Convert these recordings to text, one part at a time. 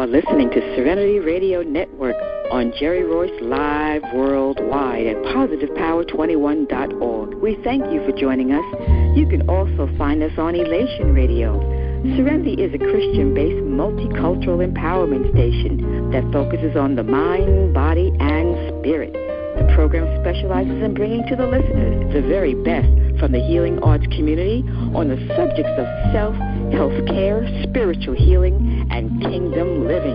are listening to Serenity Radio Network on Jerry Royce Live Worldwide at PositivePower21.org. We thank you for joining us. You can also find us on Elation Radio. Serenity is a Christian-based multicultural empowerment station that focuses on the mind, body, and spirit. The program specializes in bringing to the listeners the very best from the healing arts community on the subjects of self, health care, spiritual healing, and kingdom living.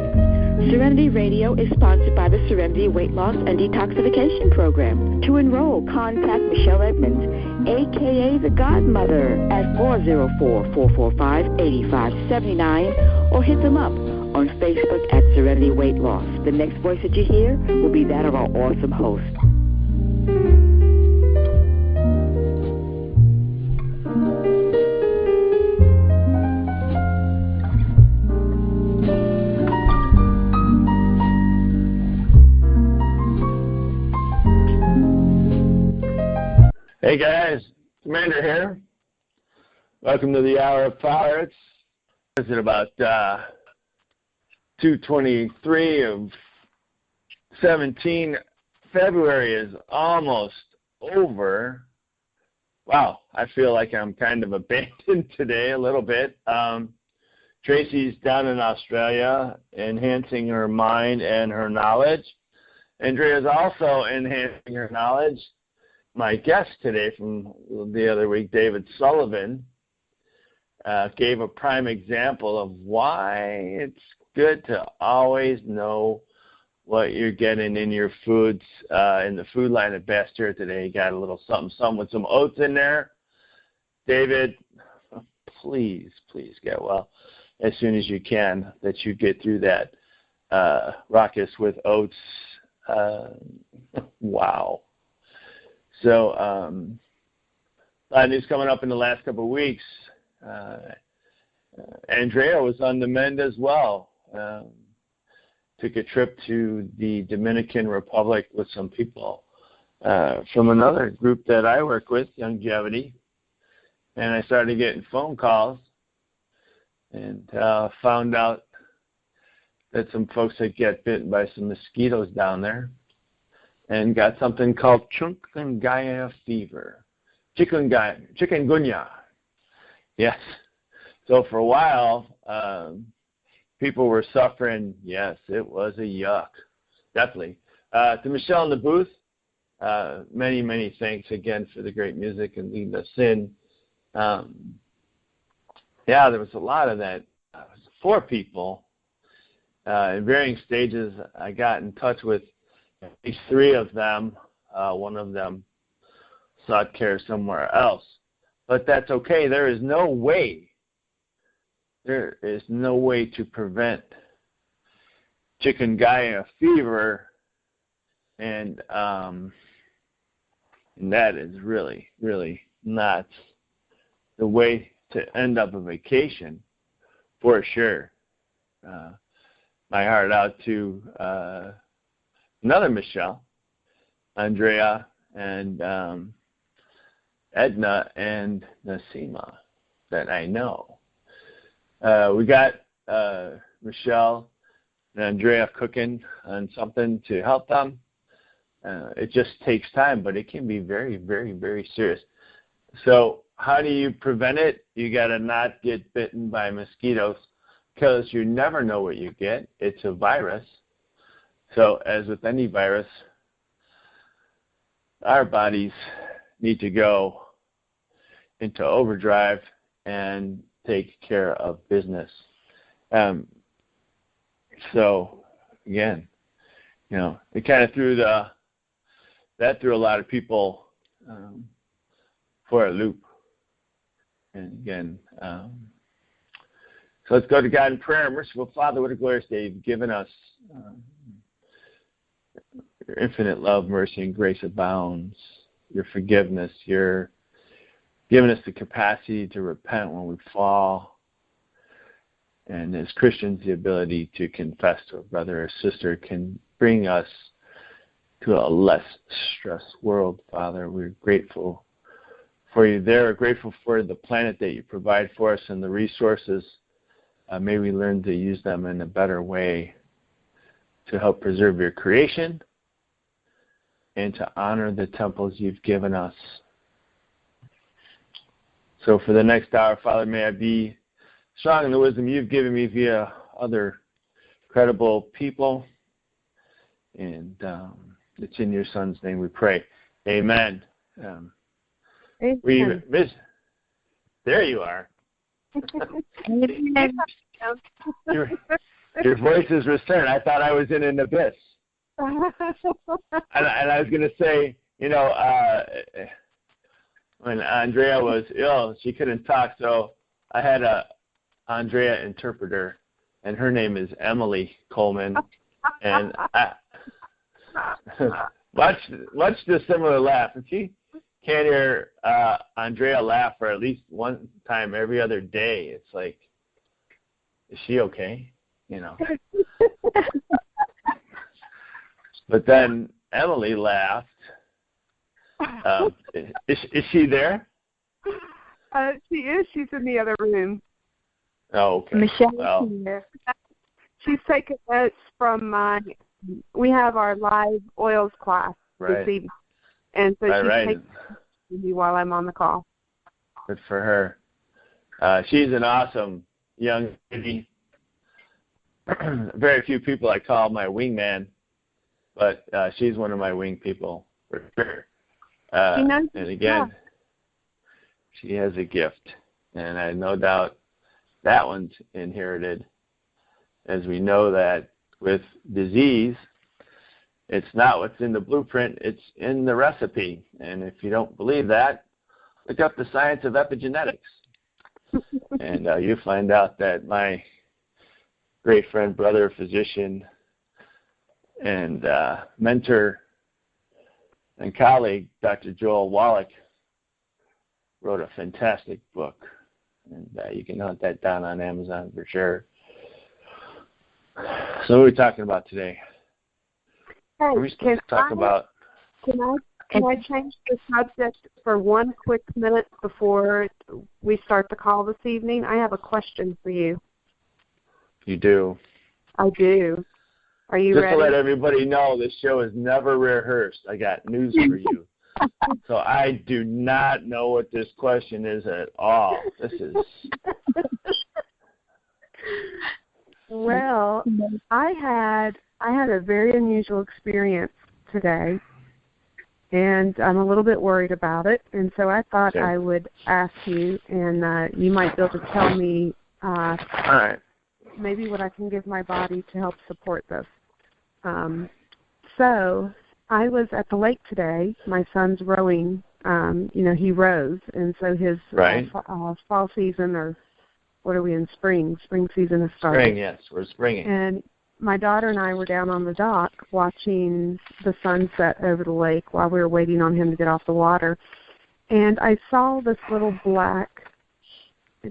Serenity Radio is sponsored by the Serenity Weight Loss and Detoxification Program. To enroll, contact Michelle Edmonds, a.k.a. the Godmother, at 404-445-8579, or hit them up on Facebook at Serenity Weight Loss. The next voice that you hear will be that of our awesome host. Hey guys, Commander here. Welcome to the Hour of Power. It's about 2:23 of 17. February is almost over. Wow, I feel like I'm kind of abandoned today a little bit. Tracey's down in Australia enhancing her mind and her knowledge. Andrea's also enhancing her knowledge. My guest today from the other week, David Sullivan, gave a prime example of why it's good to always know what you're getting in your foods. In the food line at Best here today, you got a little something with some oats in there. David, please get well as soon as you can, that you get through that raucous with oats. Wow. So, a lot of news coming up in the last couple of weeks. Andrea was on the mend as well. Took a trip to the Dominican Republic with some people from another group that I work with, Longevity. And I started getting phone calls and found out that some folks had get bitten by some mosquitoes down there and got something called chikungunya fever. Chikungunya. Yes. So for a while, people were suffering. Yes, it was a yuck. Definitely. To Michelle in the booth, many, many thanks again for the great music and leading us in. Yeah, there was a lot of that. 4 people in varying stages. I got in touch with at least 3 of them. One of them sought care somewhere else. But that's okay. There is no way to prevent chikungunya fever, and that is really, really not the way to end up a vacation, for sure. My heart out to another Michelle, Andrea, and Edna, and Nasima that I know. We got Michelle and Andrea cooking on something to help them. It just takes time, but it can be very, very, very serious. So how do you prevent it? You got to not get bitten by mosquitoes, because you never know what you get. It's a virus. So as with any virus, our bodies need to go into overdrive and take care of business. So again, it kind of threw a lot of people for a loop. And again, so let's go to God in prayer. Merciful Father, what a glorious day you've given us. Your infinite love, mercy, and grace abounds. Your forgiveness, your giving us the capacity to repent when we fall. And as Christians, the ability to confess to a brother or sister can bring us to a less stressed world, Father. We're grateful for you there. We're grateful for the planet that you provide for us and the resources may we learn to use them in a better way to help preserve your creation and to honor the temples you've given us. So for the next hour, Father, may I be strong in the wisdom you've given me via other credible people. And it's in your Son's name we pray. Amen. Amen. There you are. your voice is returned. I thought I was in an abyss. And I was going to say, when Andrea was ill, she couldn't talk, so I had a Andrea interpreter, and her name is Emily Coleman. And watch the similar laugh. If you can't hear Andrea laugh for at least one time every other day, it's like, is she okay? But then Emily laughed. Is she there? She is. She's in the other room. Oh, okay. Michelle is here. She's taking notes from we have our live oils class this evening. And so she's taking notes me while I'm on the call. Good for her. She's an awesome young lady. Very few people I call my wingman, but she's one of my wing people for sure. And again, she has a gift, and I have no doubt that one's inherited, as we know that with disease, it's not what's in the blueprint, it's in the recipe. And if you don't believe that, look up the science of epigenetics. And you find out that my great friend, brother, physician, and mentor and colleague, Dr. Joel Wallach, wrote a fantastic book. And you can hunt that down on Amazon for sure. So what are we talking about today? Hey, are we supposed to talk about? Can I change the subject for one quick minute before we start the call this evening? I have a question for you. You do? I do. Are you ready? Just to let everybody know, this show is never rehearsed. I got news for you. So I do not know what this question is at all. This is... Well, I had a very unusual experience today, and I'm a little bit worried about it. And so I thought I would ask you, and you might be able to tell me all right. maybe what I can give my body to help support this. So I was at the lake today. My son's rowing. He rows, and so his fall season, or what are we in, spring season has started. Spring, yes, we're springing. And my daughter and I were down on the dock watching the sunset over the lake while we were waiting on him to get off the water. And I saw this little black,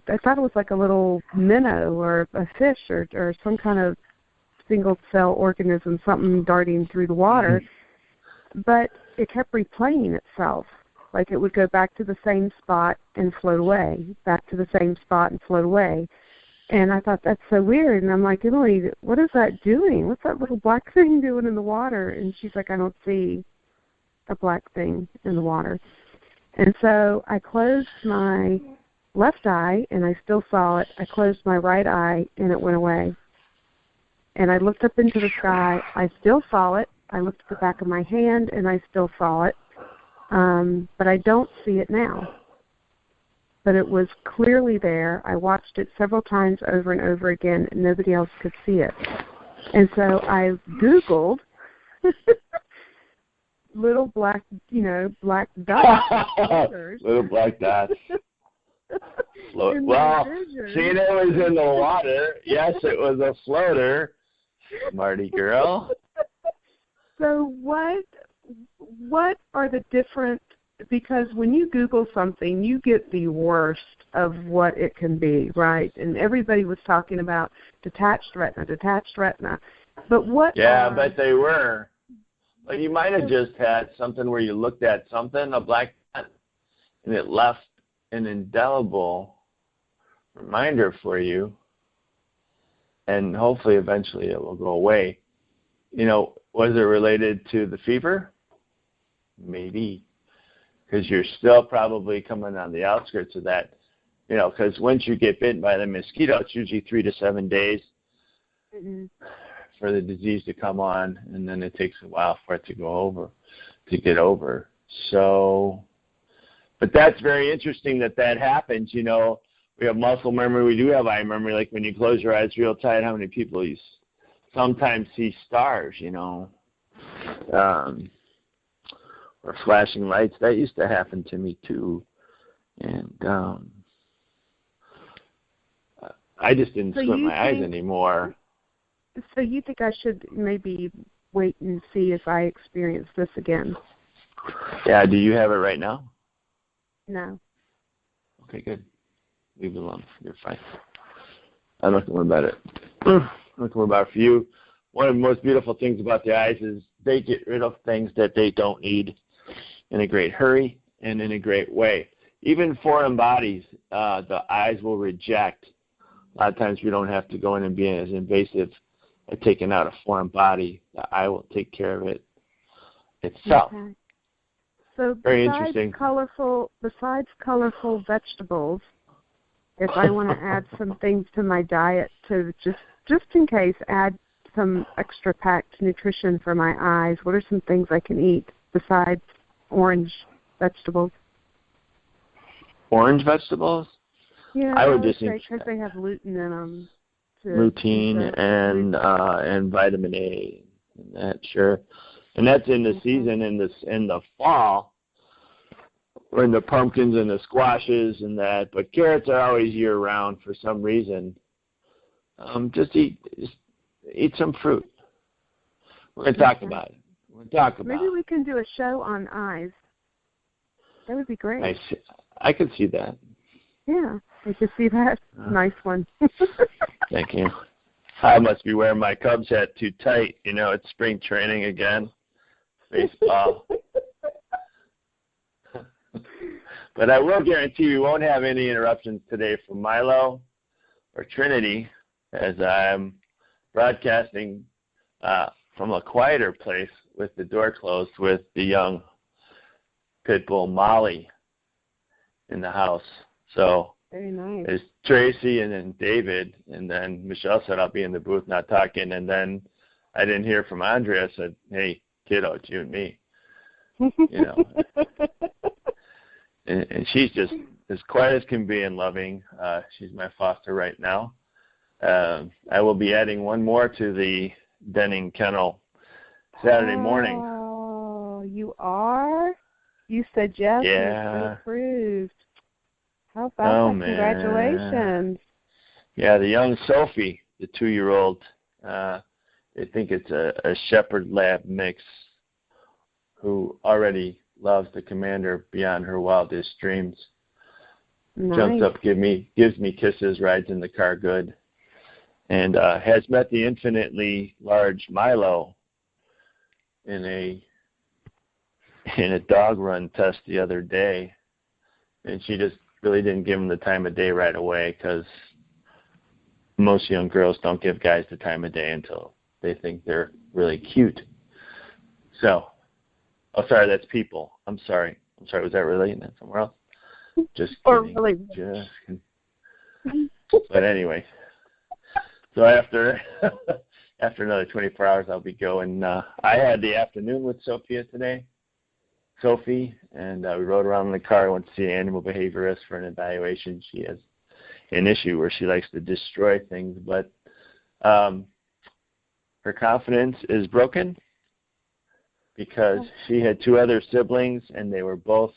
I thought it was like a little minnow or a fish or some kind of single-cell organism, something darting through the water. But it kept replaying itself. Like it would go back to the same spot and float away, back to the same spot and float away. And I thought, that's so weird. And I'm like, Emily, what is that doing? What's that little black thing doing in the water? And she's like, I don't see a black thing in the water. And so I closed my left eye, and I still saw it. I closed my right eye, and it went away. And I looked up into the sky. I still saw it. I looked at the back of my hand, and I still saw it. But I don't see it now. But it was clearly there. I watched it several times over and over again, and nobody else could see it. And so I Googled little black, black dots. Little black dots. Well, seeing it was in the water, yes, it was a floater. Smarty girl. So what are the different, because when you Google something, you get the worst of what it can be, right? And everybody was talking about detached retina. But what I bet they were. But you might have just had something where you looked at something, a black dot, and it left an indelible reminder for you and hopefully eventually it will go away. Was it related to the fever? Maybe, because you're still probably coming on the outskirts of that. Because once you get bitten by the mosquito, it's usually 3 to 7 days for the disease to come on, and then it takes a while for it to get over. So, but that's very interesting that happens. We have muscle memory. We do have eye memory. Like when you close your eyes real tight, how many people you sometimes see stars, or flashing lights. That used to happen to me too. And I just didn't squint my eyes anymore. So you think I should maybe wait and see if I experience this again? Yeah, do you have it right now? No. Okay, good. Leave it alone. You're fine. I'm not going to worry about it. I'm not going to worry about it for you. One of the most beautiful things about the eyes is they get rid of things that they don't need in a great hurry and in a great way. Even foreign bodies, the eyes will reject. A lot of times we don't have to go in and be as invasive at taking out a foreign body. The eye will take care of it itself. Okay. So very interesting. Besides colorful vegetables, if I want to add some things to my diet to just in case add some extra packed nutrition for my eyes, what are some things I can eat besides orange vegetables? Orange vegetables? Yeah, I would just because they have lutein in them. Lutein and vitamin A, and that sure, and that's in the season in the fall, when the pumpkins and the squashes and that. But carrots are always year round for some reason. Just eat some fruit. We're gonna talk about it. Maybe we can do a show on eyes. That would be great. I could see that. Yeah, I could see that. Nice one. Thank you. I must be wearing my Cubs hat too tight. It's spring training again. Baseball. But I will guarantee we won't have any interruptions today from Milo or Trinity, as I'm broadcasting from a quieter place with the door closed with the young pit bull Molly in the house. So very nice. There's Tracey and then David, and then Michelle said I'll be in the booth not talking, and then I didn't hear from Andrea. Said, "Hey, kiddo, it's you and me." And she's just as quiet as can be and loving. She's my foster right now. I will be adding one more to the Denning kennel Saturday morning. Oh, you are? You said yes. Yeah. You approved. How about that? Congratulations. Yeah, the young Sophie, the 2-year-old, they think it's a Shepherd Lab mix who already loves the commander beyond her wildest dreams. Nice. Jumps up, gives me kisses, rides in the car good, and has met the infinitely large Milo in a dog run test the other day, and she just really didn't give him the time of day right away, because most young girls don't give guys the time of day until they think they're really cute. So, sorry, that's people. I'm sorry, was that really that somewhere else? Just kidding. Or really. Just kidding. But anyway, so after another 24 hours, I'll be going. I had the afternoon with Sophie, and we rode around in the car. I went to see an animal behaviorist for an evaluation. She has an issue where she likes to destroy things, but her confidence is broken because she had 2 other siblings, and they were both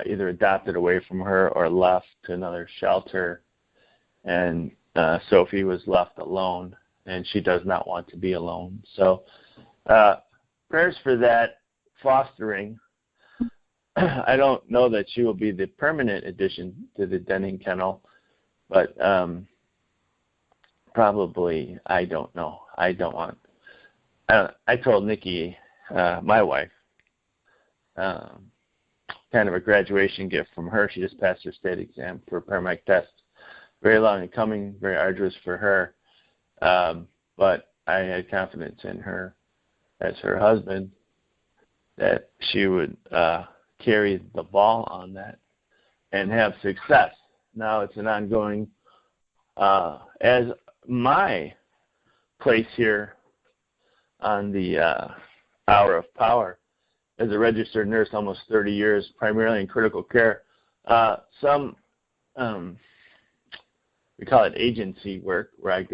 either adopted away from her or left to another shelter, and Sophie was left alone, and she does not want to be alone. So prayers for that fostering. I don't know that she will be the permanent addition to the Denning kennel, but probably, I don't know. I told Nikki, my wife, kind of a graduation gift from her. She just passed her state exam for a paramedic test. Very long in coming, very arduous for her. But I had confidence in her as her husband that she would carry the ball on that and have success. Now it's an ongoing, as my place here on the Hour of Power as a registered nurse, almost 30 years, primarily in critical care. Some, we call it agency work, where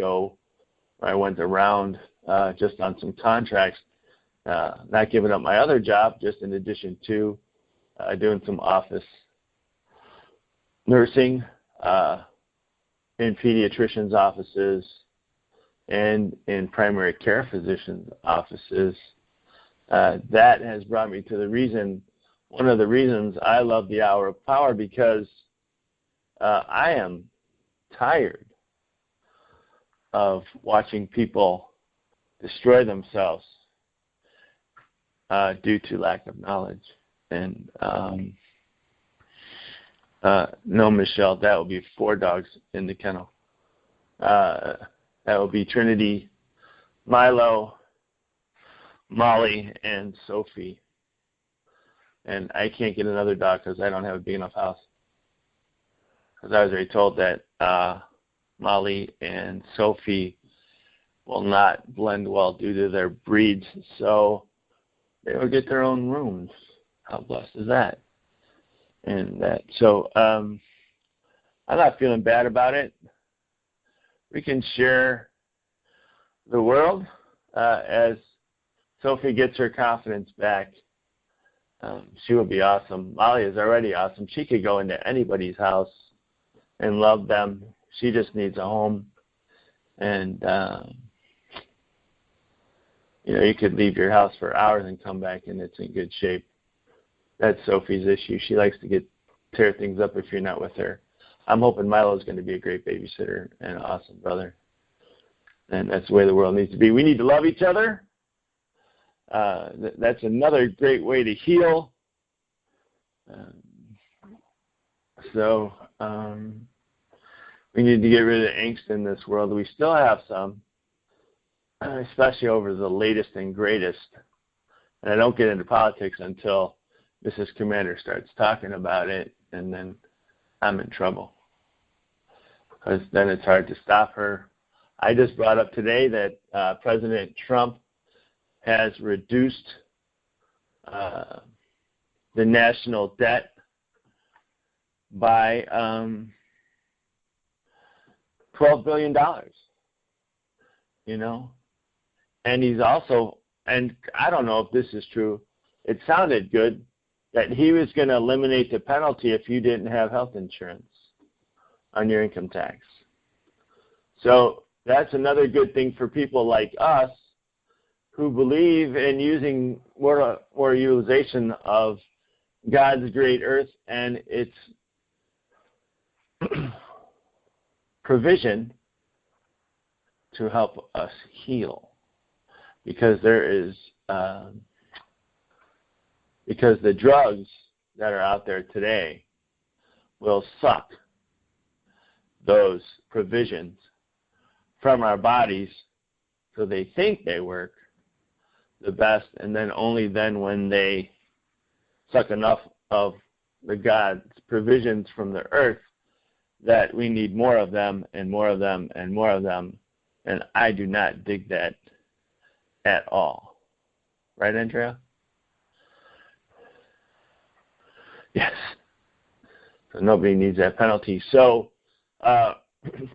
I went around just on some contracts, not giving up my other job, just in addition to doing some office nursing in pediatricians' offices and in primary care physicians' offices. That has brought me to one of the reasons I love the Hour of Power, because I am tired of watching people destroy themselves due to lack of knowledge. And no, Michelle, that will be 4 dogs in the kennel. That will be Trinity, Milo, Molly, and Sophie. And I can't get another dog because I don't have a big enough house. Because I was already told that Molly and Sophie will not blend well due to their breeds, so they will get their own rooms. How blessed is that? And that, so I'm not feeling bad about it. We can share the world as Sophie gets her confidence back. She will be awesome. Molly is already awesome. She could go into anybody's house and love them. She just needs a home. And, you could leave your house for hours and come back and it's in good shape. That's Sophie's issue. She likes to tear things up if you're not with her. I'm hoping Milo's going to be a great babysitter and an awesome brother. And that's the way the world needs to be. We need to love each other. That's another great way to heal. We need to get rid of the angst in this world. We still have some, especially over the latest and greatest. And I don't get into politics until Mrs. Commander starts talking about it, and then I'm in trouble. Because then it's hard to stop her. I just brought up today that President Trump has reduced the national debt by $12 billion, And he's also, and I don't know if this is true, it sounded good, that he was going to eliminate the penalty if you didn't have health insurance on your income tax. So that's another good thing for people like us who believe in using more utilization of God's great earth and its provision to help us heal. Because because the drugs that are out there today will suck those provisions from our bodies, so they think they work the best, and then only then when they suck enough of the God's provisions from the earth that we need more of them and more of them and more of them, and I do not dig that at all. Right, Andrea? Yes. So nobody needs that penalty. So part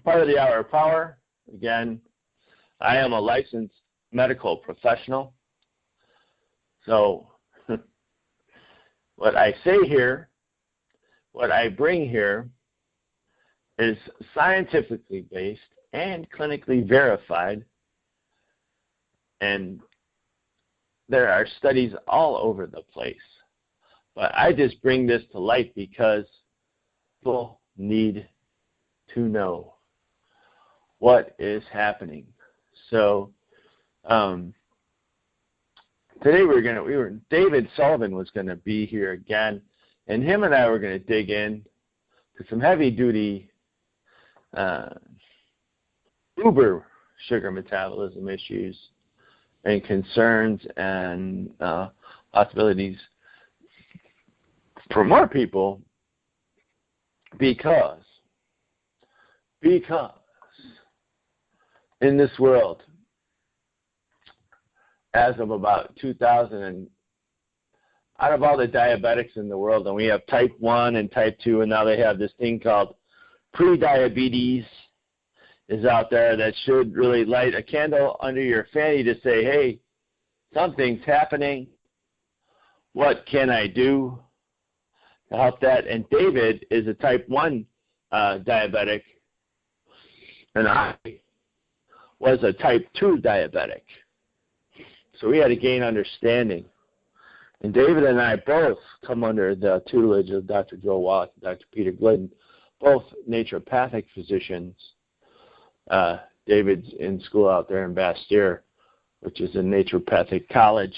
of the Hour of Power, again, I am a licensed medical professional. So what I say here, what I bring here is scientifically based and clinically verified. And there are studies all over the place. But I just bring this to light because people need to know what is happening. So today David Sullivan was going to be here again, and him and I were going to dig in to some heavy duty Uber sugar metabolism issues and concerns and possibilities for more people because in this world, as of about 2000, out of all the diabetics in the world, and we have type 1 and type 2, and now they have this thing called pre-diabetes is out there that should really light a candle under your fanny to say, hey, something's happening. What can I do to help that? And David is a type 1 diabetic, and I was a type 2 diabetic. So we had to gain understanding. And David and I both come under the tutelage of Dr. Joe Wallach and Dr. Peter Glidden, both naturopathic physicians. David's in school out there in Bastyr, which is a naturopathic college,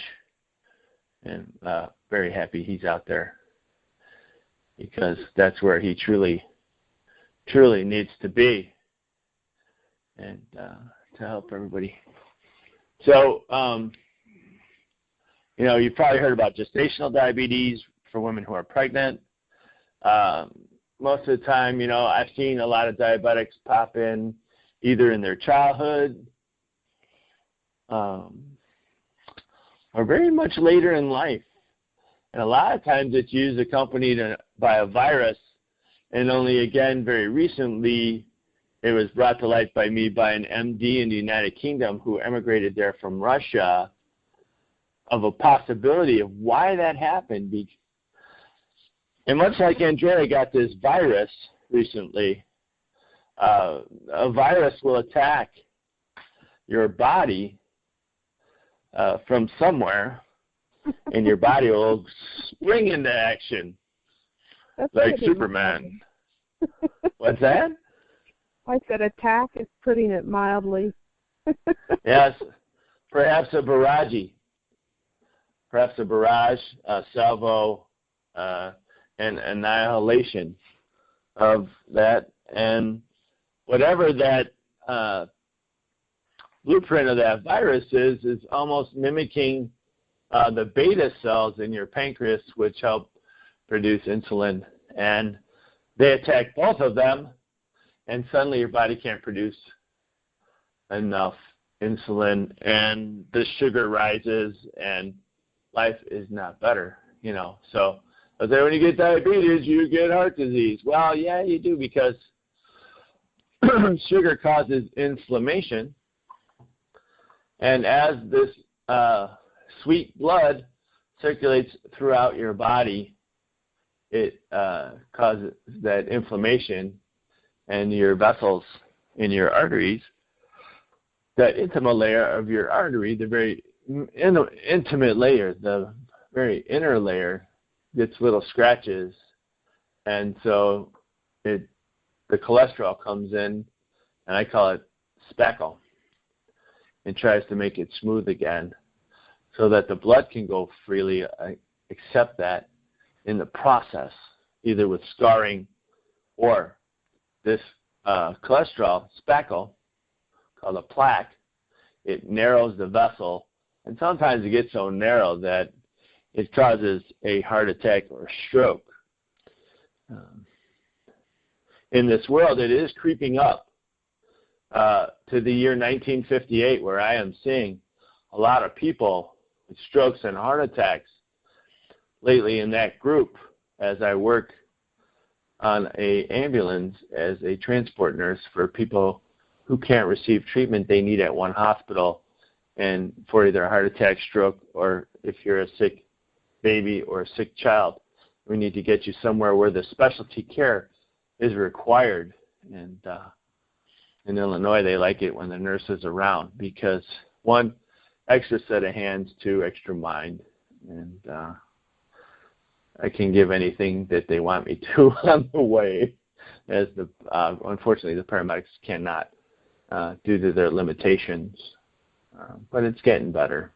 and very happy he's out there because that's where he truly needs to be and to help everybody. So, you've probably heard about gestational diabetes for women who are pregnant. Most of the time, I've seen a lot of diabetics pop in either in their childhood or very much later in life. And a lot of times it's usually accompanied by a virus. And only, again, very recently, it was brought to light by me by an M.D. in the United Kingdom who emigrated there from Russia of a possibility of why that happened. And much like Andrea got this virus recently, a virus will attack your body from somewhere, and your body will spring into action. That's like Superman. What's that? I said attack is putting it mildly. Yes, perhaps a barrage, salvo, and annihilation of that. And whatever that blueprint of that virus is almost mimicking the beta cells in your pancreas, which help produce insulin. And they attack both of them, and suddenly your body can't produce enough insulin, and the sugar rises, and life is not better, So I say when you get diabetes, you get heart disease. Well, yeah, you do, because sugar causes inflammation, and as this sweet blood circulates throughout your body, it causes that inflammation, and your vessels in your arteries, that intimate layer of your artery, the very intimate layer, the very inner layer, gets little scratches, and so the cholesterol comes in, and I call it spackle, and tries to make it smooth again so that the blood can go freely, accept that in the process, either with scarring or this cholesterol spackle, called a plaque. It narrows the vessel, and sometimes it gets so narrow that it causes a heart attack or a stroke. In this world, it is creeping up to the year 1958, where I am seeing a lot of people with strokes and heart attacks lately in that group, as I work on an ambulance as a transport nurse for people who can't receive treatment they need at one hospital, and for either a heart attack, stroke, or if you're a sick baby or a sick child, we need to get you somewhere where the specialty care is required. And in Illinois, they like it when the nurse is around, because one, extra set of hands, two, extra mind, and I can give anything that they want me to on the way, as unfortunately the paramedics cannot due to their limitations. But it's getting better.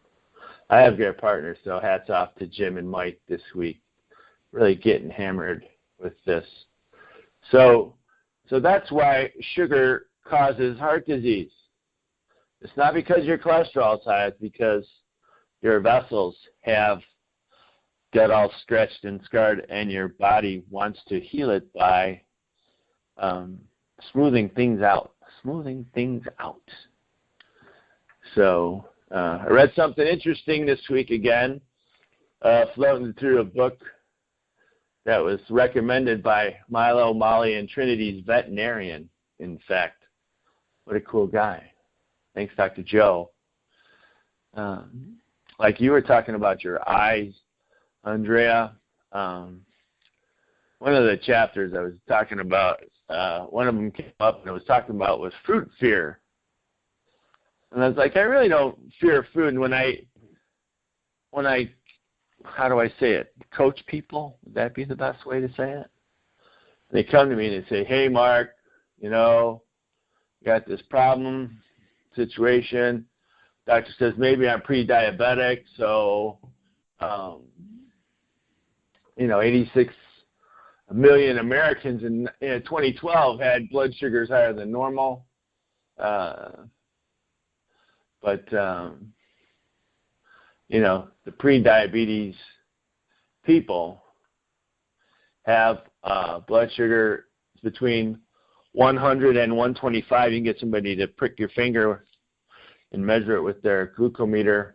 I have great partners, so hats off to Jim and Mike this week, really getting hammered with this. So that's why sugar causes heart disease. It's not because your cholesterol is high. It's because your vessels have got all stretched and scarred, and your body wants to heal it by smoothing things out. So I read something interesting this week again, floating through a book that was recommended by Milo, Molly, and Trinity's veterinarian, in fact. What a cool guy. Thanks, Dr. Joe. Like you were talking about your eyes, Andrea, one of the chapters I was talking about, one of them came up and it was talking about was fruit fear. And I was like, I really don't fear food. And when I, how do I say it, coach people, would that be the best way to say it? They come to me and they say, hey, Mark, you know, got this problem, situation. Doctor says maybe I'm pre-diabetic, so, 86 million Americans in 2012 had blood sugars higher than normal. But the pre-diabetes people have blood sugar between 100 and 125. You can get somebody to prick your finger and measure it with their glucometer.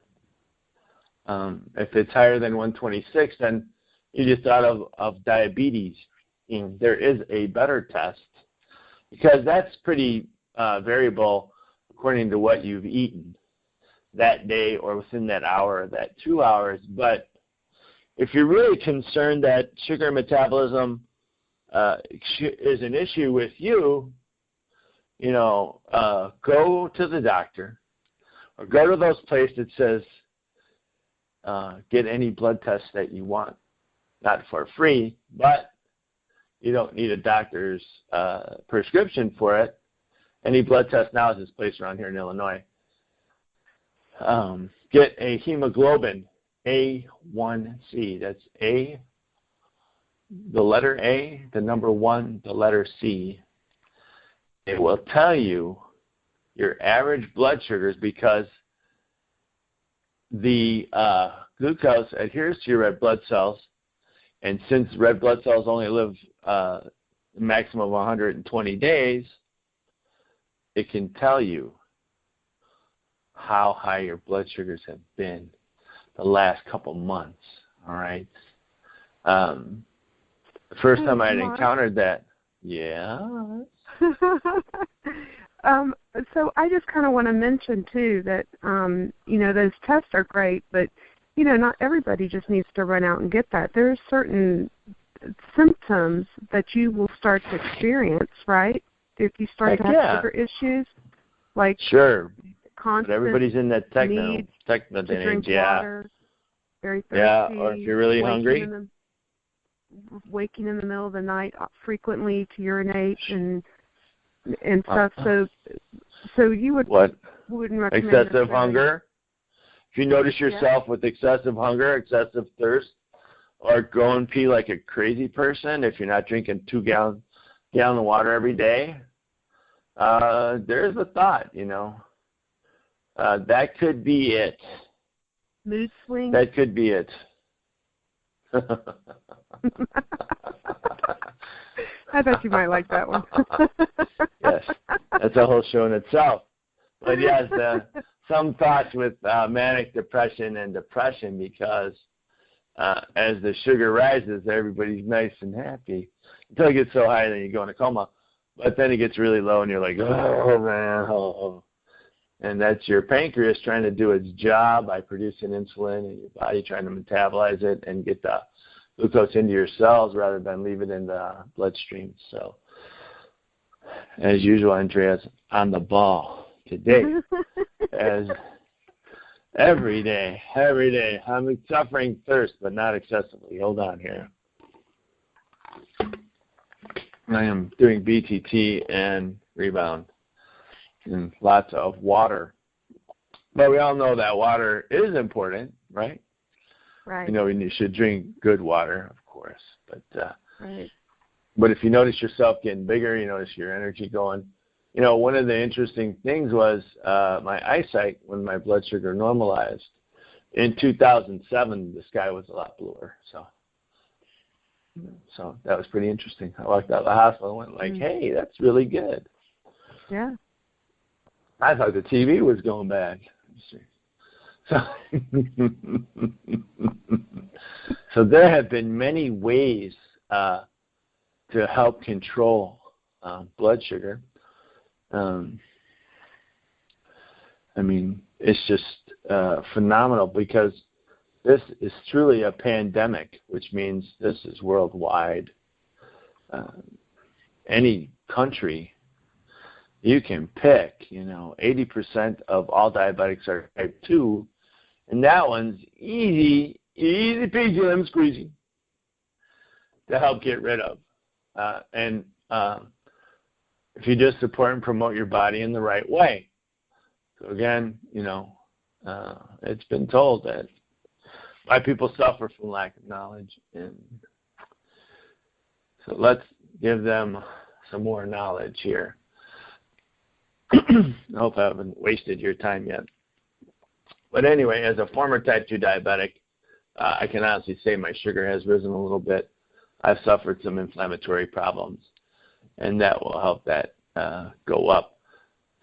If it's higher than 126, then you just thought of diabetes. And there is a better test because that's pretty variable according to what you've eaten that day or within that hour or that 2 hours. But if you're really concerned that sugar metabolism is an issue with you, go to the doctor or go to those places that says get any blood test that you want, not for free, but you don't need a doctor's prescription for it. Any blood test now is this place around here in Illinois. Get a hemoglobin A1C. That's A, the letter A, the number 1, the letter C. It will tell you your average blood sugars because the glucose adheres to your red blood cells, and since red blood cells only live a maximum of 120 days, it can tell you how high your blood sugars have been the last couple months, all right? The first time I had encountered that, So I just kind of want to mention, too, that, those tests are great, but, not everybody just needs to run out and get that. There are certain symptoms that you will start to experience, right? If you start to have sugar issues, like constant but everybody's in that techno need age, to drink water, very thirsty, or if you're really hungry. Waking in the middle of the night frequently to urinate and stuff. So you wouldn't recommend excessive hunger? If you notice yourself with excessive hunger, excessive thirst, or go and pee like a crazy person, if you're not drinking 2 gallons of water every day, there's a thought, that could be it. Mood swings? That could be it. I thought you might like that one. Yes, that's a whole show in itself. But yes, some thoughts with manic depression and depression because as the sugar rises, everybody's nice and happy until it gets so high that you go in a coma. But then it gets really low and you're like, oh, man. Oh. And that's your pancreas trying to do its job by producing insulin and your body trying to metabolize it and get the glucose into your cells rather than leave it in the bloodstream. So, as usual, Andrea's on the ball today. As every day. I'm suffering thirst, but not excessively. Hold on here. I am doing BTT and rebound and lots of water. But we all know that water is important, right? Right. You should drink good water, of course. But right. But if you notice yourself getting bigger, you notice your energy going one of the interesting things was my eyesight when my blood sugar normalized. In 2007, the sky was a lot bluer. So that was pretty interesting. I walked out of the hospital and went like, hey, that's really good. Yeah. I thought the TV was going bad. So there have been many ways to help control blood sugar. It's just phenomenal because this is truly a pandemic, which means this is worldwide. Any country you can pick, 80% of all diabetics are type 2, and that one's easy peasy, lemon squeezy to help get rid of. And if you just support and promote your body in the right way. So again, it's been told that why people suffer from lack of knowledge, and so let's give them some more knowledge here. I hope I haven't wasted your time yet. But anyway, as a former type 2 diabetic, I can honestly say my sugar has risen a little bit. I've suffered some inflammatory problems, and that will help that go up.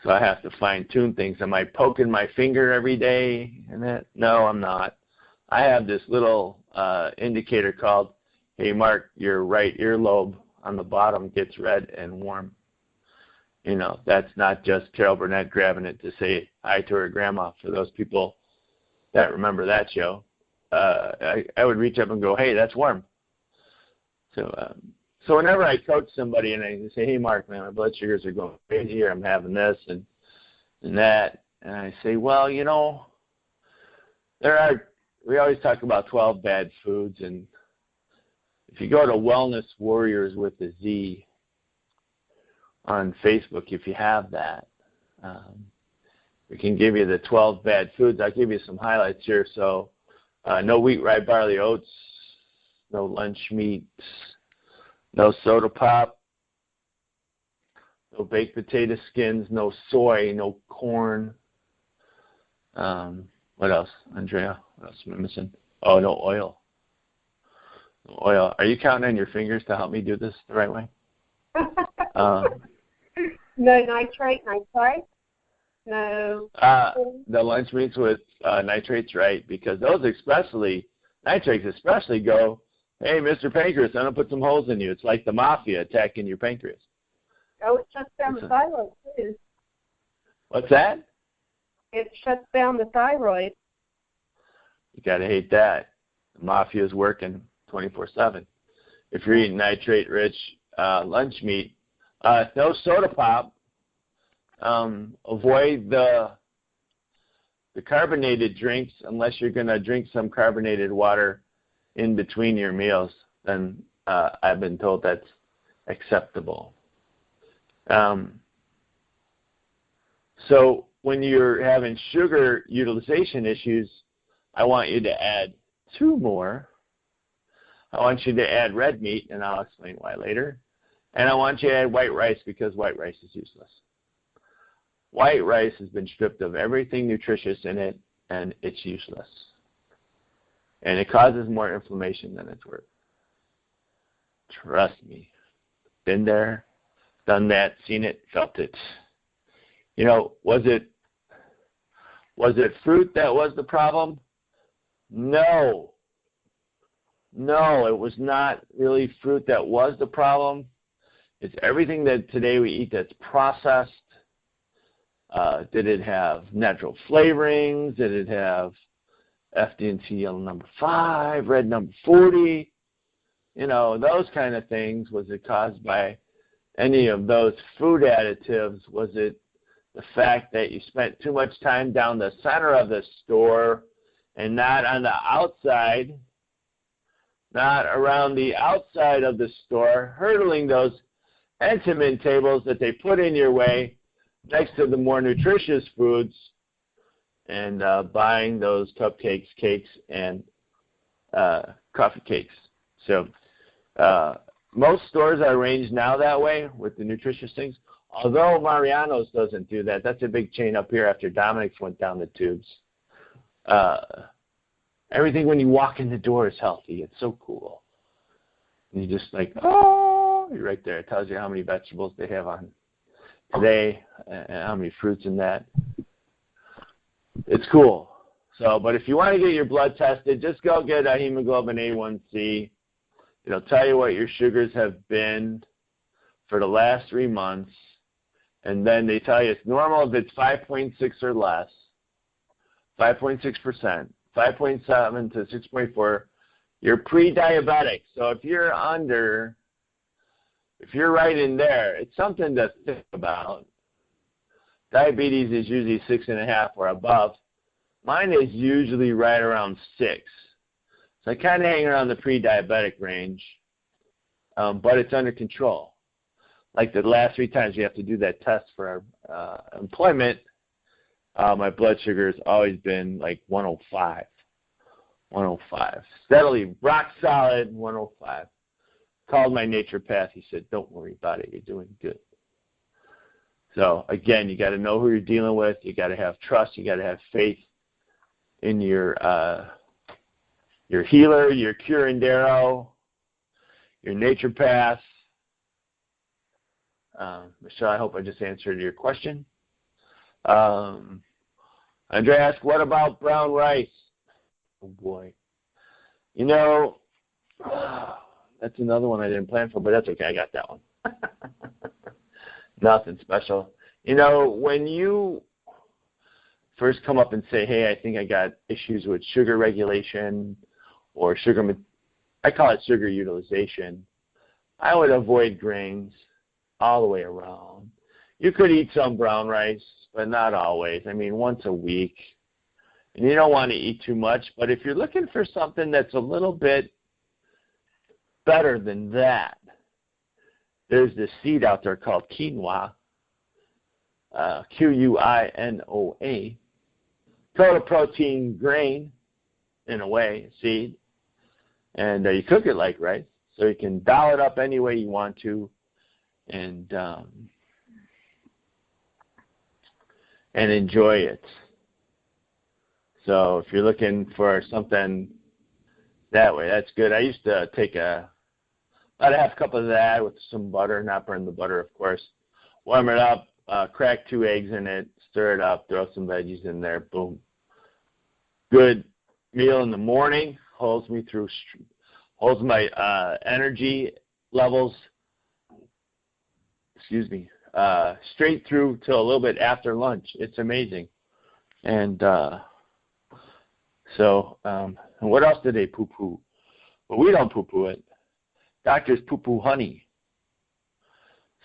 So I have to fine-tune things. Am I poking my finger every day? No, I'm not. I have this little indicator called, hey, Mark, your right earlobe on the bottom gets red and warm. That's not just Carol Burnett grabbing it to say hi to her grandma. For those people that remember that show, I would reach up and go, hey, that's warm. So whenever I coach somebody and I say, hey, Mark, man, my blood sugars are going crazy here, I'm having this and that, and I say, well, we always talk about 12 bad foods, and if you go to Wellness Warriors with a Z on Facebook, if you have that, we can give you the 12 bad foods. I'll give you some highlights here. So no wheat, rye, barley, oats, no lunch meat, no soda pop, no baked potato skins, no soy, no corn. What else, Andrea? What else am I missing? Oh, no oil. No oil. Are you counting on your fingers to help me do this the right way? No nitrate, no. The lunch meats with nitrates, right? Because those nitrates especially go, hey, Mr. Pancreas, I'm going to put some holes in you. It's like the mafia attacking your pancreas. Oh, it shuts down the thyroid, too. What's that? It shuts down the thyroid. You got to hate that. The mafia is working 24/7. If you're eating nitrate-rich lunch meat, no soda pop. Avoid the carbonated drinks unless you're going to drink some carbonated water in between your meals. Then I've been told that's acceptable. So when you're having sugar utilization issues, I want you to add 2 more. I want you to add red meat, and I'll explain why later. And I want you to add white rice because white rice is useless. White rice has been stripped of everything nutritious in it, and it's useless. And it causes more inflammation than it's worth. Trust me. Been there, done that, seen it, felt it. Was it fruit that was the problem? No. No, it was not really fruit that was the problem. It's everything that today we eat that's processed. Did it have natural flavorings? Did it have FD&C yellow number 5, red number 40? Those kind of things. Was it caused by any of those food additives? Was it the fact that you spent too much time down the center of the store and not on the outside, not around the outside of the store, hurdling those Entenmann tables that they put in your way next to the more nutritious foods, and buying those cupcakes, cakes, and coffee cakes. So most stores are arranged now that way with the nutritious things. Although Mariano's doesn't do that. That's a big chain up here after Dominic's went down the tubes. Everything when you walk in the door is healthy. It's so cool. And you just like, oh, you're right there. It tells you how many vegetables they have on today and how many fruits in that. It's cool. So, but if you want to get your blood tested, just go get a hemoglobin A1C. It'll tell you what your sugars have been for the last 3 months. And then they tell you it's normal if it's 5.6 or less, 5.6%, 5.7 to 6.4. You're pre-diabetic. So if you're right in there, it's something to think about. Diabetes is usually 6.5 or above. Mine is usually right around 6. So I kind of hang around the pre-diabetic range, but it's under control. Like the last 3 times we have to do that test for our employment, my blood sugar has always been like 105. 105. Steadily, rock solid, 105. Called my naturopath. He said, don't worry about it. You're doing good. So, again, you got to know who you're dealing with. You got to have trust. You got to have faith in your healer, your curandero, your naturopath. Michelle, I hope I just answered your question. Andrea asked, what about brown rice? Oh, boy. You know, that's another one I didn't plan for, but that's okay. I got that one. Nothing special. You know, when you first come up and say, hey, I think I got issues with sugar regulation or sugar, I call it sugar utilization, I would avoid grains all the way around. You could eat some brown rice, but not always. I mean, once a week. And you don't want to eat too much, but if you're looking for something that's a little bit better than that, there's this seed out there called quinoa, Quinoa, total protein grain, in a way, seed, and you cook it like rice, so you can dial it up any way you want to, and enjoy it. So if you're looking for something that way, that's good. I used to take about a half cup of that with some butter, not burn the butter, of course. Warm it up, crack 2 eggs in it, stir it up, throw some veggies in there, boom. Good meal in the morning, holds my energy levels, straight through till a little bit after lunch. It's amazing. And and what else do they poo-poo? Well, we don't poo-poo it. Doctors poo-poo honey.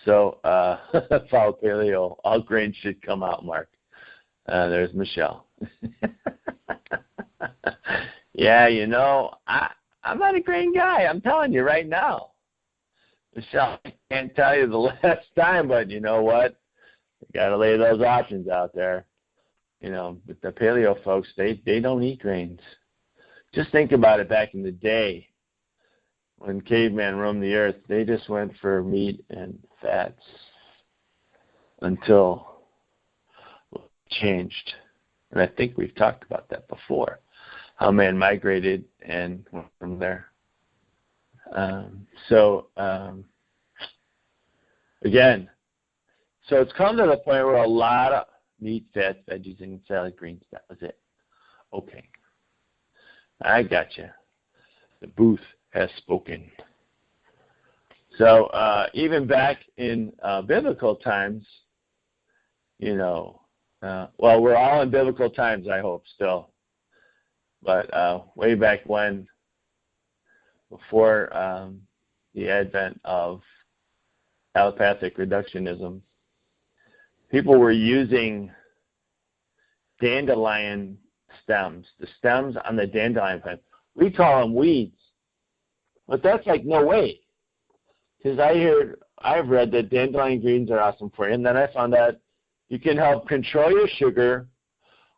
So follow paleo. All grains should come out, Mark. There's Michelle. Yeah, you know, I'm not a grain guy. I'm telling you right now. Michelle, I can't tell you the last time, but you know what? You got to lay those options out there. You know, but the paleo folks, they don't eat grains. Just think about it back in the day when caveman roamed the earth. They just went for meat and fats until it changed. And I think we've talked about that before, how man migrated and went from there. Again, so it's come to the point where a lot of meat, fats, veggies, and salad greens, that was it. Okay. I got you. The booth has spoken. So even back in biblical times, you know, well, we're all in biblical times, I hope, still. But way back when, before the advent of allopathic reductionism, people were using dandelion stems, the stems on the dandelion plant. We call them weeds, but that's like no way. Because I've read that dandelion greens are awesome for you, and then I found out you can help control your sugar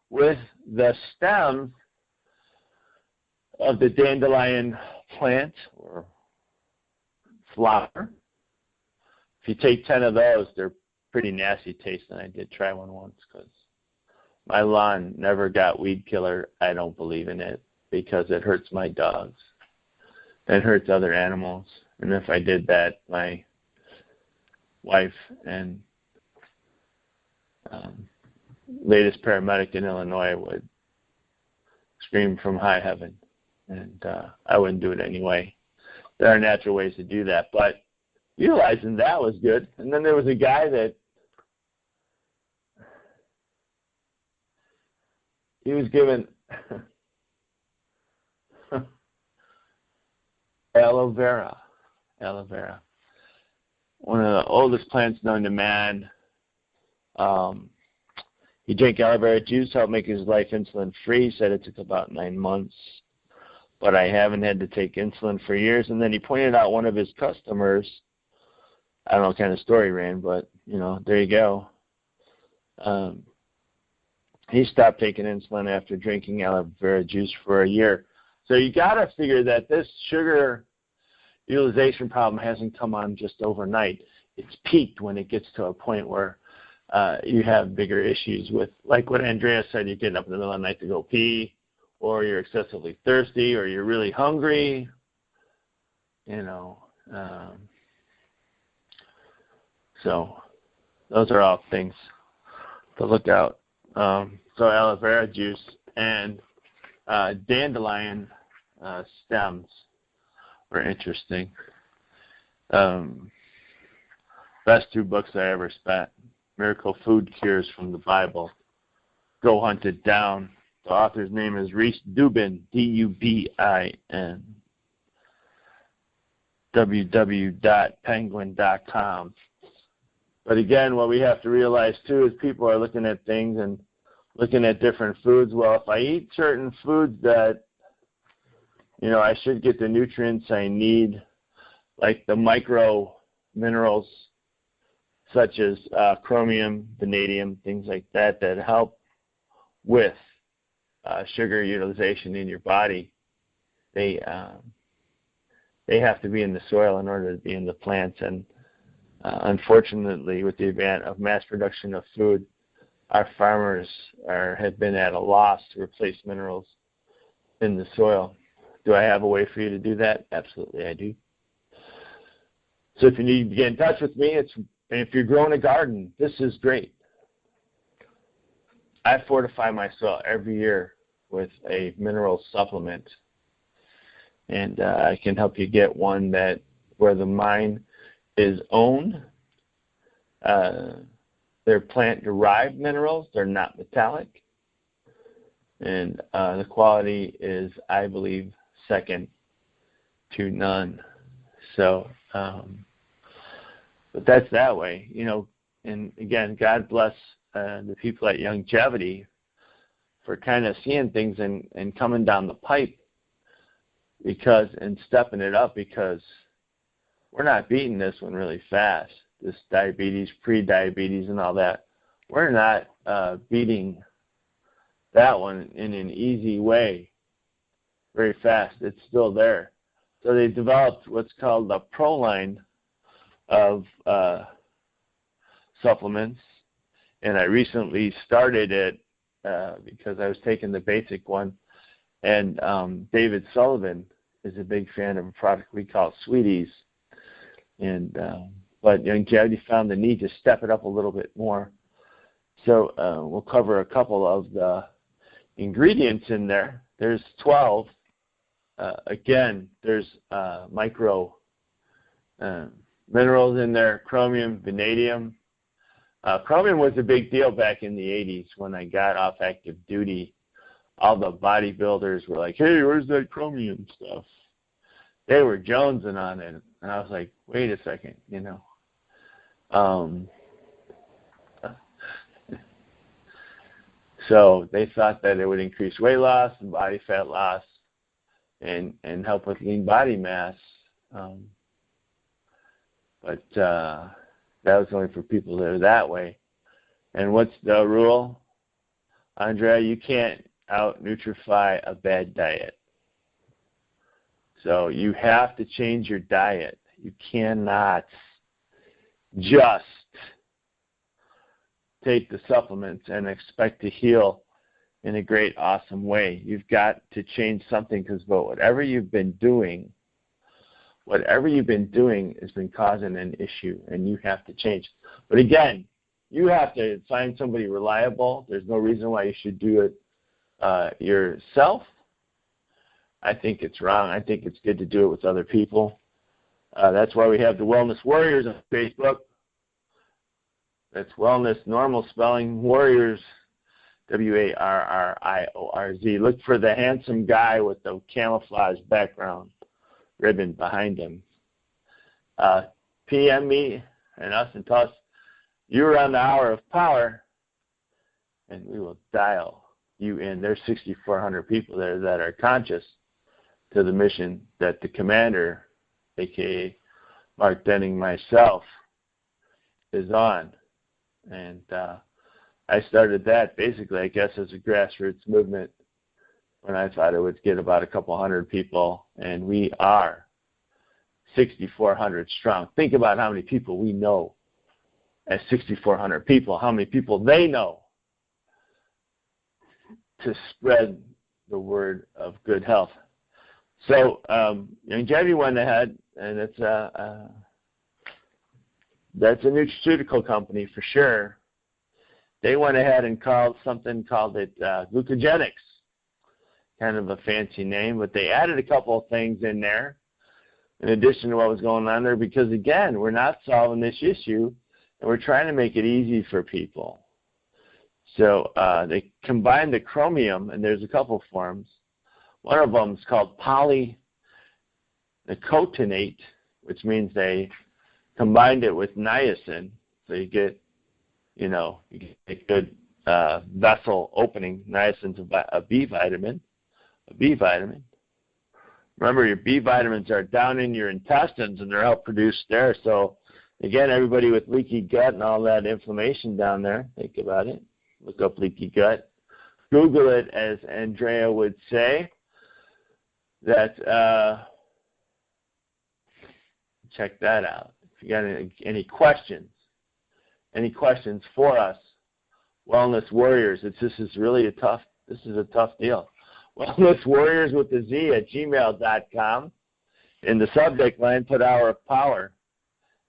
with the stems of the dandelion plant or flower. If you take 10 of those, they're pretty nasty taste, and I did try one once because my lawn never got weed killer. I don't believe in it because it hurts my dogs. It hurts other animals. And if I did that, my wife and latest paramedic in Illinois would scream from high heaven. And I wouldn't do it anyway. There are natural ways to do that. But utilizing that was good. And then there was a guy that he was given aloe vera, one of the oldest plants known to man. He drank aloe vera juice, helped make his life insulin-free. Said it took about 9 months, but I haven't had to take insulin for years. And then he pointed out one of his customers. I don't know what kind of story ran, but, there you go. He stopped taking insulin after drinking aloe vera juice for a year. So you got to figure that this sugar utilization problem hasn't come on just overnight. It's peaked when it gets to a point where you have bigger issues with, like what Andrea said, you're getting up in the middle of the night to go pee, or you're excessively thirsty, or you're really hungry, So those are all things to look out. So aloe vera juice and dandelion stems were interesting. Best 2 books I ever spent. Miracle Food Cures from the Bible. Go hunt it down. The author's name is Reese Dubin, D-U-B-I-N. www.penguin.com. But again, what we have to realize too is people are looking at things and looking at different foods. Well, if I eat certain foods that, I should get the nutrients I need, like the micro minerals such as chromium, vanadium, things like that, that help with sugar utilization in your body. They have to be in the soil in order to be in the plants. And unfortunately, with the advent of mass production of food, our farmers have been at a loss to replace minerals in the soil. Do I have a way for you to do that? Absolutely, I do. So if you need to get in touch with me, and if you're growing a garden, this is great. I fortify my soil every year with a mineral supplement, and I can help you get one where the mine is owned. They're plant-derived minerals. They're not metallic. And the quality is, I believe, second to none. So, but that's that way, And again, God bless the people at Longevity for kind of seeing things and coming down the pipe and stepping it up, because we're not beating this one really fast. This diabetes, pre-diabetes, and all that. We're not beating that one in an easy way very fast. It's still there. So they developed what's called the Pro line of supplements, and I recently started it because I was taking the basic one, and David Sullivan is a big fan of a product we call Sweeties, and but Longevity found the need to step it up a little bit more. So we'll cover a couple of the ingredients in there. There's 12. Again, there's micro minerals in there, chromium, vanadium. Chromium was a big deal back in the 80s when I got off active duty. All the bodybuilders were like, hey, where's that chromium stuff? They were jonesing on it. And I was like, wait a second, So they thought that it would increase weight loss and body fat loss and help with lean body mass. But that was only for people that are that way. And what's the rule? Andrea, you can't out-nutrify a bad diet. So you have to change your diet. You cannot just take the supplements and expect to heal in a great, awesome way. You've got to change something, because whatever you've been doing has been causing an issue, and you have to change. But again, you have to find somebody reliable. There's no reason why you should do it yourself. I think it's wrong. I think it's good to do it with other people. That's why we have the Wellness Warriors on Facebook. That's Wellness, normal spelling, Warriors, W-A-R-R-I-O-R-Z. Look for the handsome guy with the camouflage background ribbon behind him. PM me and us and tell us you're on the hour of power, and we will dial you in. There's 6,400 people there that are conscious to the mission that the commander, a.k.a. Mark Denning, myself, is on. And I started that basically, I guess, as a grassroots movement when I thought it would get about a couple hundred people, and we are 6,400 strong. Think about how many people we know as 6,400 people, how many people they know to spread the word of good health. So Longevity went ahead, and that's a nutraceutical company for sure. They went ahead and called it glucogenics, kind of a fancy name, but they added a couple of things in there in addition to what was going on there, because again, we're not solving this issue, and we're trying to make it easy for people. So they combined the chromium, and there's a couple forms. One of them is called polynicotinate, which means they combined it with niacin, so you get a good vessel opening. Niacin's a B vitamin. Remember, your B vitamins are down in your intestines, and they're help produced there. So, again, everybody with leaky gut and all that inflammation down there, think about it. Look up leaky gut. Google it, as Andrea would say. Check that out. If you got any questions for us, Wellness Warriors, this is a tough deal. Wellness Warriors with the Z at gmail.com. In the subject line, put Hour of Power,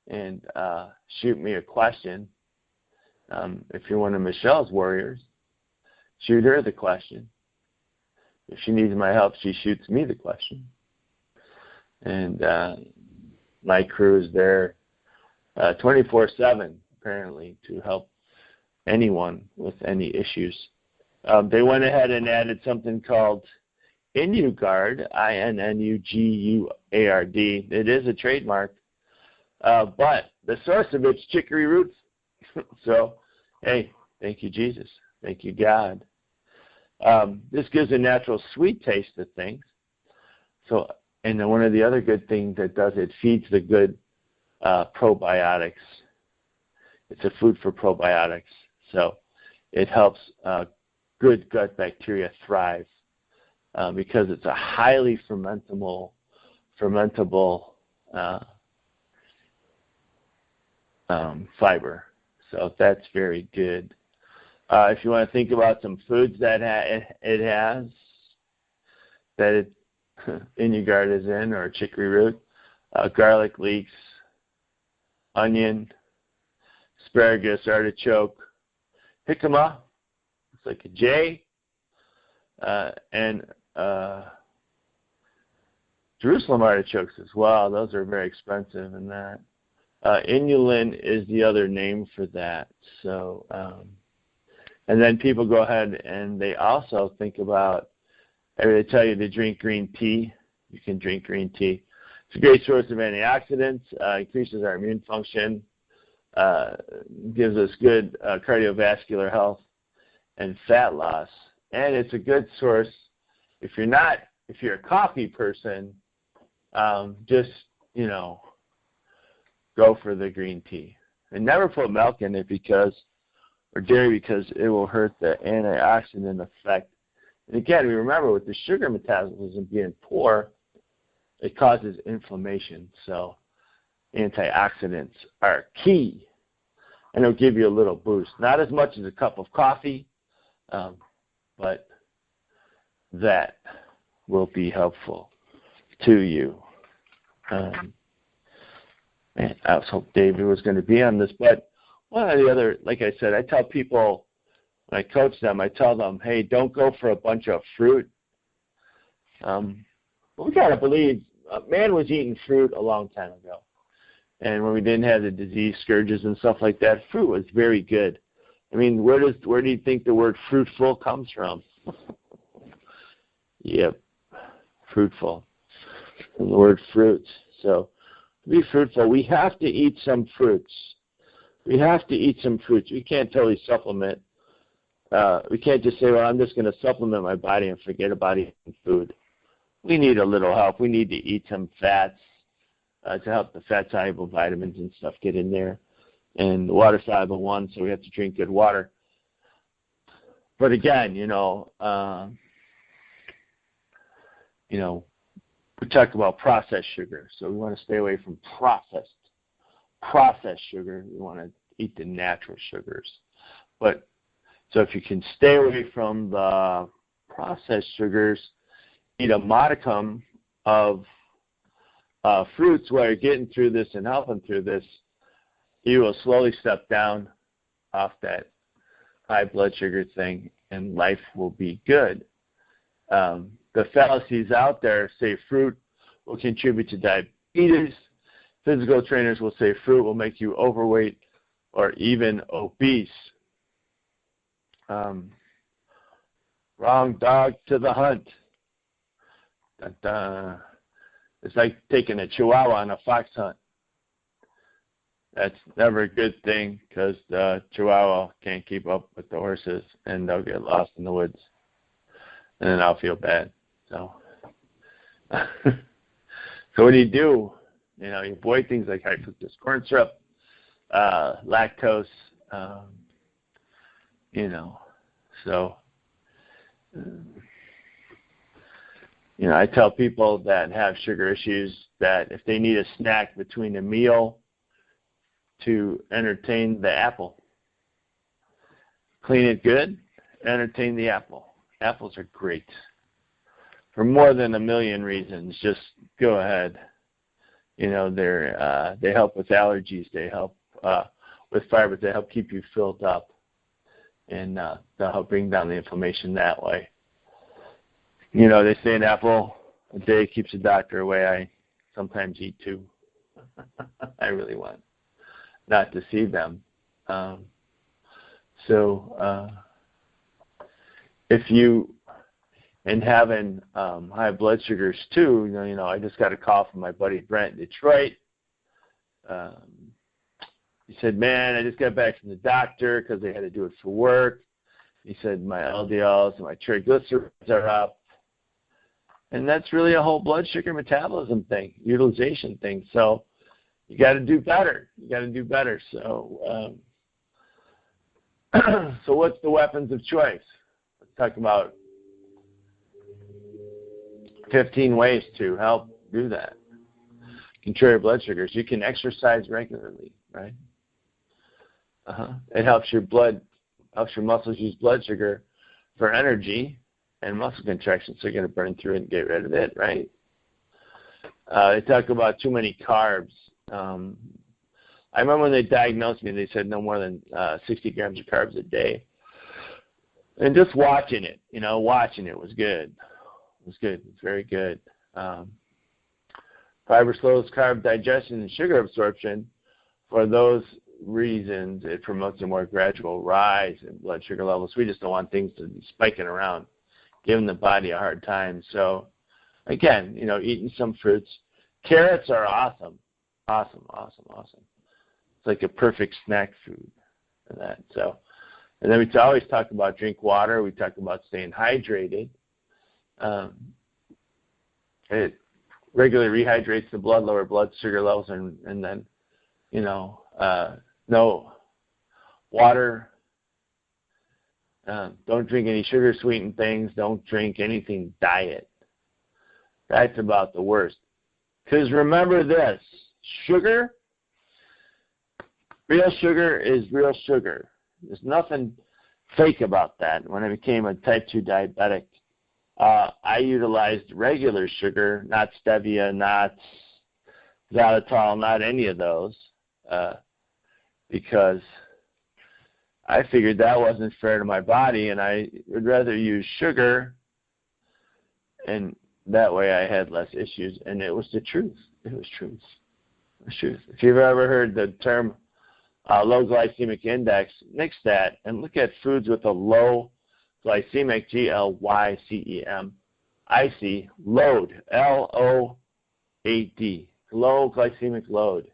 and shoot me a question. If you're one of Michelle's warriors, shoot her the question. If she needs my help, she shoots me the question. And my crew is there 24/7, apparently, to help anyone with any issues. They went ahead and added something called InnuGuard, INNUGUARD. It is a trademark, but the source of it's chicory roots. So, hey, thank you, Jesus. Thank you, God. This gives a natural sweet taste to things. So, and then one of the other good things that does, it feeds the good probiotics. It's a food for probiotics. So it helps good gut bacteria thrive because it's a highly fermentable fiber. So that's very good. If you want to think about some foods that it has, that InnuGuard is in, or chicory root, garlic leeks, onion, asparagus, artichoke, jicama, it's like a J, and Jerusalem artichokes as well. Those are very expensive in that. Inulin is the other name for that. So, and then people go ahead and they also think about, they tell you to drink green tea. You can drink green tea. It's a great source of antioxidants, increases our immune function, gives us good cardiovascular health and fat loss. And it's a good source, if you're a coffee person, just, go for the green tea. And never put milk in it or dairy, because it will hurt the antioxidant effect. And again, we remember with the sugar metabolism being poor, it causes inflammation. So antioxidants are key. and it'll give you a little boost. Not as much as a cup of coffee, but that will be helpful to you. Man, I was hoping David was going to be on this, but one of the other, like I said, I tell people, when I coach them, I tell them, hey, don't go for a bunch of fruit. But we got to believe man was eating fruit a long time ago. And when we didn't have the disease scourges and stuff like that, fruit was very good. I mean, where do you think the word fruitful comes from? Yep, fruitful. From the word fruit. So to be fruitful, we have to eat some fruits. We have to eat some fruits. We can't totally supplement. We can't just say, well, I'm just going to supplement my body and forget about eating food. We need a little help. We need to eat some fats to help the fat-soluble vitamins and stuff get in there. And the water-soluble ones, so we have to drink good water. But again, we talk about processed sugar. So we want to stay away from processed sugar. We want to eat the natural sugars. But so if you can stay away from the processed sugars, eat a modicum of fruits while you're getting through this and helping through this, you will slowly step down off that high blood sugar thing, and life will be good. The fallacies out there say fruit will contribute to diabetes. Physical trainers will say fruit will make you overweight or even obese. Wrong dog to the hunt. It's like taking a chihuahua on a fox hunt. That's never a good thing because the chihuahua can't keep up with the horses, and they'll get lost in the woods. And then I'll feel bad. So what do? You avoid things like high fructose corn syrup, lactose, So, I tell people that have sugar issues that if they need a snack between a meal to entertain the apple, clean it good, entertain the apple. Apples are great for more than a million reasons. Just go ahead. They help with allergies. They help with fiber. They help keep you filled up, and they'll help bring down the inflammation that way. They say an apple a day keeps the doctor away. I sometimes eat two. I really want not to see them. If you and having high blood sugars too, I just got a call from my buddy Brent in Detroit. He said, man, I just got back from the doctor because they had to do it for work. He said my LDLs and my triglycerides are up. And that's really a whole blood sugar metabolism thing, utilization thing. So you got to do better. So, so what's the weapons of choice? Let's talk about 15 ways to help do that. Control your blood sugars. You can exercise regularly, right? It helps your muscles use blood sugar for energy and muscle contraction, so you're going to burn through it and get rid of it, right? They talk about too many carbs. I remember when they diagnosed me, they said no more than 60 grams of carbs a day. And just watching it, was good. It's very good. Fiber slows carb digestion and sugar absorption. For those reasons, it promotes a more gradual rise in blood sugar levels. We just don't want things to be spiking around, giving the body a hard time. So, again, eating some fruits. Carrots are awesome. It's like a perfect snack food for that. So, and then we always talk about drink water. We talk about staying hydrated. It regularly rehydrates the blood, lower blood sugar levels, and then, no water. Don't drink any sugar-sweetened things. Don't drink anything diet. That's about the worst. Because remember this, sugar Real sugar is real sugar. There's nothing fake about that. When I became a type 2 diabetic, I utilized regular sugar, not stevia, not xylitol, not any of those, because I figured that wasn't fair to my body, and I would rather use sugar, and that way I had less issues, and it was the truth. It was truth. It was truth. If you've ever heard the term low glycemic index, nix that and look at foods with a low glycemic, Glycemic, load, L-O-A-D, low glycemic load.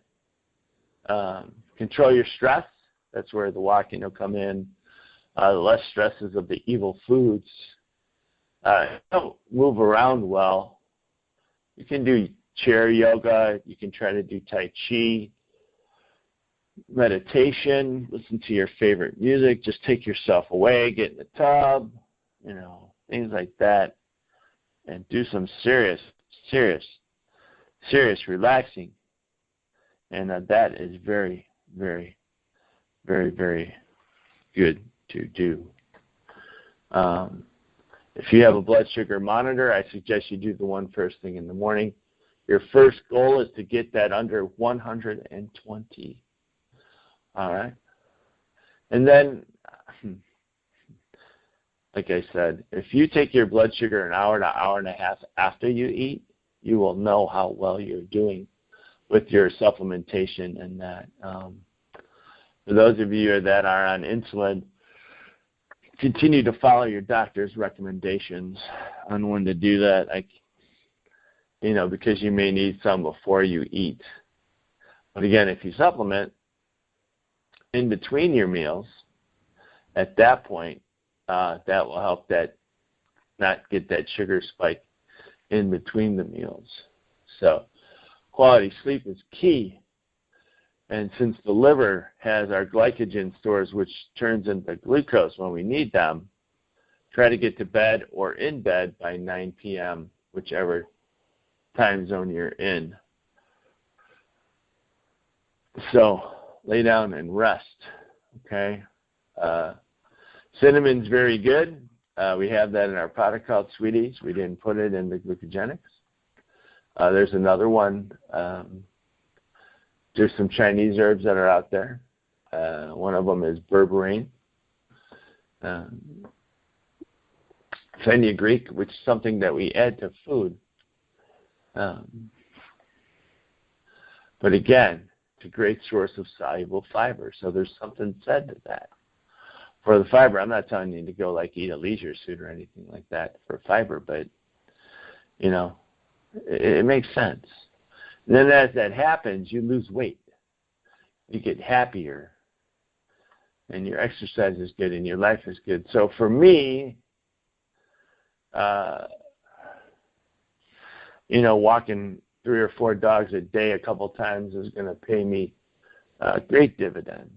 Control your stress. That's where the walking will come in. The less stresses of the evil foods. Don't move around well. You can do chair yoga. You can try to do Tai Chi. Meditation. Listen to your favorite music. Just take yourself away. Get in the tub. Things like that. And do some serious relaxing. And that is very, very, very, very good to do. If you have a blood sugar monitor, I suggest you do the one first thing in the morning. Your first goal is to get that under 120. All right? And then, like I said, if you take your blood sugar an hour to hour and a half after you eat, you will know how well you're doing with your supplementation and that. For those of you that are on insulin, continue to follow your doctor's recommendations on when to do that, because you may need some before you eat. But again, if you supplement in between your meals, at that point, that will help that not get that sugar spike in between the meals. So quality sleep is key. And since the liver has our glycogen stores, which turns into glucose when we need them, try to get to bed or in bed by 9 p.m., whichever time zone you're in. So lay down and rest, okay? Cinnamon's very good. We have that in our product called Sweeties. We didn't put it in the glucogenics. There's another one. There's some Chinese herbs that are out there. One of them is berberine. Fenugreek, which is something that we add to food. But again, it's a great source of soluble fiber. So there's something said to that. For the fiber, I'm not telling you to go eat a leisure suit or anything like that for fiber, but, it makes sense. And then as that happens, you lose weight. You get happier. And your exercise is good and your life is good. So for me, walking 3 or 4 dogs a day a couple times is going to pay me great dividends.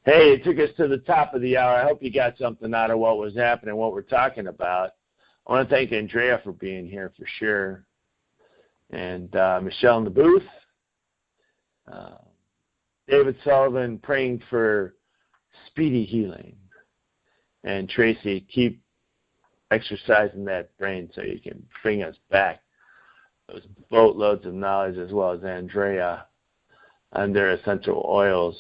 Hey, it took us to the top of the hour. I hope you got something out of what was happening, what we're talking about. I want to thank Andrea for being here for sure. And Michelle in the booth. David Sullivan praying for speedy healing. And Tracey, keep exercising that brain so you can bring us back those boatloads of knowledge, as well as Andrea on their essential oils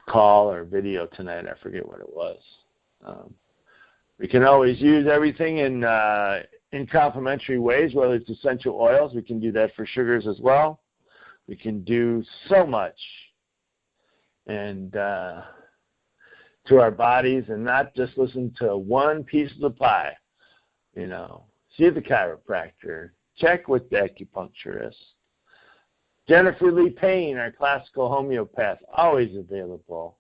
call or video tonight. I forget what it was. We can always use everything in complementary ways, whether it's essential oils. We can do that for sugars as well. We can do so much and to our bodies and not just listen to one piece of the pie. See the chiropractor. Check with the acupuncturist. Jennifer Lee Payne, our classical homeopath, always available.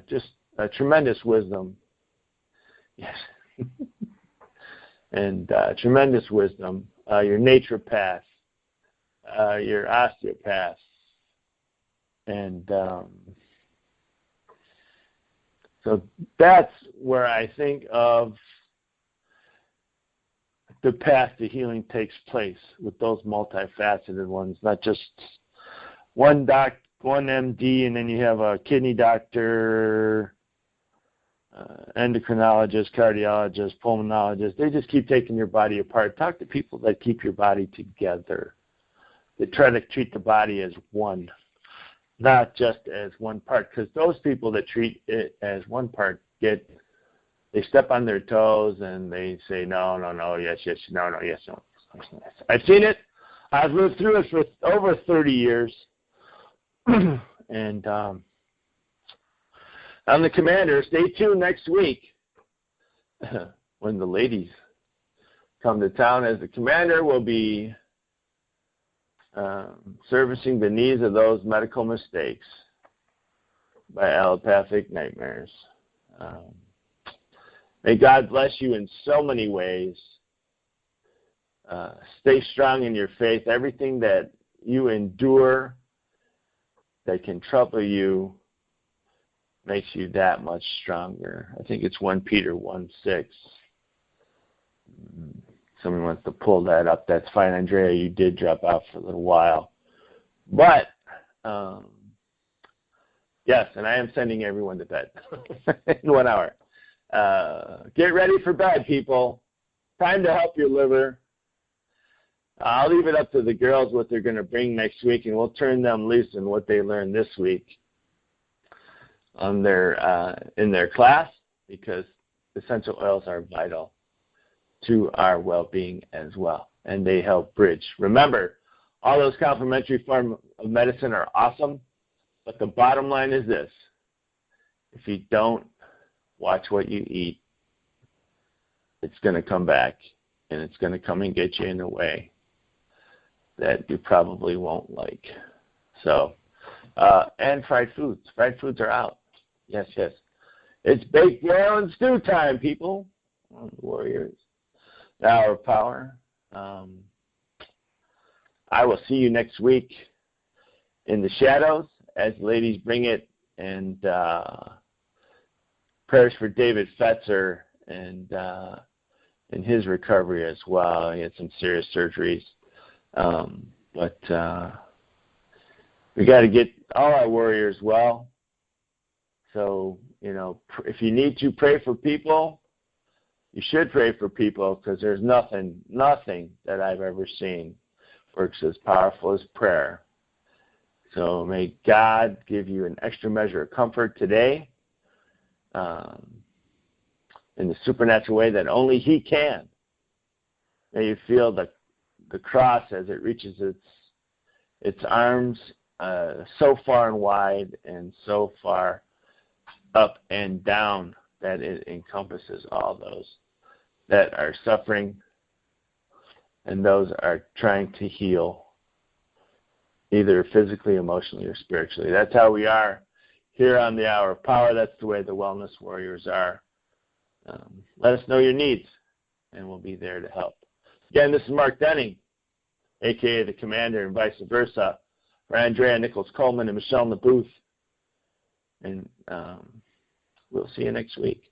Just a tremendous wisdom. Yes. And tremendous wisdom. Your naturopath, your osteopath. And so that's where I think of the path to healing takes place with those multifaceted ones, not just one MD, and then you have a kidney doctor, endocrinologist, cardiologist, pulmonologist. They just keep taking your body apart. Talk to people that keep your body together. They try to treat the body as one, not just as one part, because those people that treat it as one part they step on their toes and they say no, yes, no, yes, no. I've seen it. I've lived through it for over 30 years. And I'm the commander. Stay tuned next week when the ladies come to town. As the commander, will be servicing the needs of those medical mistakes by allopathic nightmares. May God bless you in so many ways. Stay strong in your faith. Everything that you endure that can trouble you makes you that much stronger. I think it's 1 Peter 1:6. Somebody wants to pull that up. That's fine, Andrea. You did drop out for a little while. But, yes, and I am sending everyone to bed in 1 hour. Get ready for bed, people. Time to help your liver. I'll leave it up to the girls what they're going to bring next week, and we'll turn them loose in what they learned this week on in their class, because essential oils are vital to our well-being as well, and they help bridge. Remember, all those complementary forms of medicine are awesome, but the bottom line is this: if you don't watch what you eat, it's going to come back, and it's going to come and get you in a way that you probably won't like. So, and fried foods. Fried foods are out. Yes. It's baked, boil, and stew time, people. Warriors. The Hour of Power. I will see you next week in the shadows as ladies bring it, and prayers for David Fetzer and his recovery as well. He had some serious surgeries. But we got to get all our warriors well. So, if you need to pray for people, you should pray for people, because there's nothing that I've ever seen works as powerful as prayer. So may God give you an extra measure of comfort today in the supernatural way that only He can. May you feel the cross as it reaches its arms so far and wide and so far up and down that it encompasses all those that are suffering and those are trying to heal, either physically, emotionally, or spiritually. That's how we are here on the Hour of Power. That's the way the Wellness Warriors are. Let us know your needs, and we'll be there to help. Again, this is Mark Denning, a.k.a. the Commander, and vice versa, for Andrea, Nichols, Coleman, and Michelle in the booth. And we'll see you next week.